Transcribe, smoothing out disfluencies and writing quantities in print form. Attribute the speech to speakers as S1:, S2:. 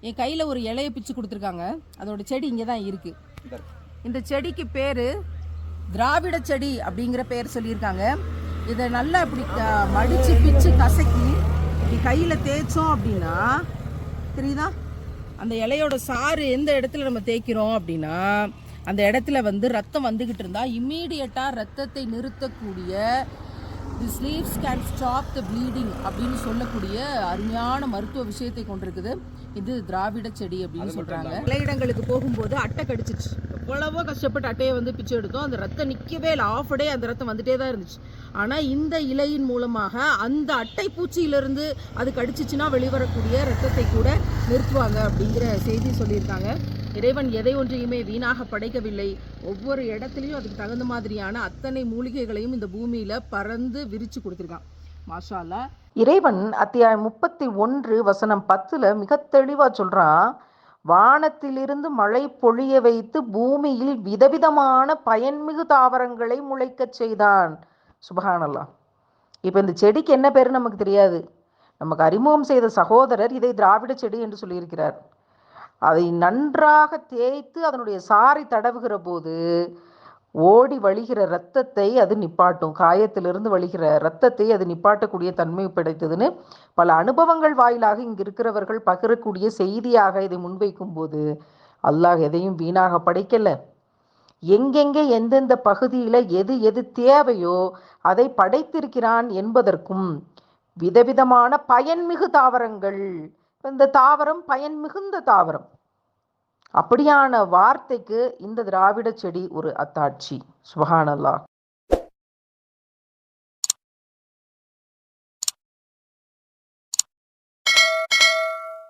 S1: என் கையில் ஒரு இலையை பிச்சு கொடுத்துருக்காங்க. அதோட செடி இங்கே தான் இருக்கு. இந்த செடிக்கு பேர் திராவிட செடி அப்படிங்கிற பேர் சொல்லியிருக்காங்க. இதை நல்லா இப்படி மடித்து பிச்சு கசக்கி இப்படி கையில் தேய்ச்சோம் அப்படின்னா தெரியுதா, அந்த இலையோட சாறு எந்த இடத்துல நம்ம தேய்க்கிறோம் அப்படின்னா அந்த இடத்துல ரத்தம் வந்துக்கிட்டு இருந்தால் இம்மீடியட்டாக ரத்தத்தை நிறுத்தக்கூடிய this leaves can stop the bleeding அப்படின்னு சொல்லக்கூடிய அருமையான மருத்துவ விஷயத்தை கொண்டிருக்குது. இது திராவிட செடி அப்படின்னு சொல்கிறாங்க. இலையிடங்களுக்கு போகும்போது அட்டை கடிச்சிச்சு. எவ்வளவோ கஷ்டப்பட்டு அட்டையை பிச்சு எடுத்தோம். அந்த ரத்தம் நிற்கவே இல்லை. ஆஃப் டே அந்த ரத்தம் வந்துட்டே தான் இருந்துச்சு. ஆனால் இந்த இலையின் மூலமாக அந்த அட்டை பூச்சியிலிருந்து அது கடிச்சிச்சுன்னா வெளிவரக்கூடிய ரத்தத்தை கூட நிறுத்துவாங்க அப்படிங்கிற செய்தி சொல்லியிருக்காங்க. இறைவன் எதை ஒன்றையுமே வீணாக படைக்கவில்லை. ஒவ்வொரு இடத்துலையும் அதுக்கு தகுந்த மாதிரியான அத்தனை மூலிகைகளையும் இந்த பூமியில பறந்து விரிச்சு கொடுத்துருக்கான். மாஷா அல்லாஹ். இறைவன் அத்தியாயம் 31 வசனம் 10 மிக தெளிவா சொல்றான், வானத்திலிருந்து மழை பொழிய வைத்து பூமியில் விதவிதமான பயன்மிகு தாவரங்களை முளைக்க செய்தான். சுபஹானல்லாஹ். இப்ப இந்த செடிக்கு என்ன பேரு நமக்கு தெரியாது. நமக்கு அறிமுகம் செய்த சகோதரர் இதை திராவிட செடி என்று சொல்லியிருக்கிறார். அதை நன்றாக தேய்த்து அதனுடைய சாறை தடவுகிற போது ஓடி வழிகிற இரத்தத்தை அது நிப்பாட்டும். காயத்திலிருந்து வழிகிற இரத்தத்தை அது நிப்பாட்டக்கூடிய தன்மை படைத்ததுன்னு பல அனுபவங்கள் வாயிலாக இங்கு இருக்கிறவர்கள் பகிரக்கூடிய செய்தியாக இதை முன்வைக்கும் போது அல்லாஹ் எதையும் வீணாக படைக்கல. எங்கெங்கே எந்தெந்த பகுதியில் எது எது தேவையோ அதை படைத்திருக்கிறான் என்பதற்கும் விதவிதமான பயன்மிகு தாவரங்கள். இந்த தாவரம் பயன் மிகுந்த தாவரம். அப்படியான வார்த்தைக்கு இந்த திராவிட செடி ஒரு அத்தாட்சி. சுப்ஹானல்லாஹ்.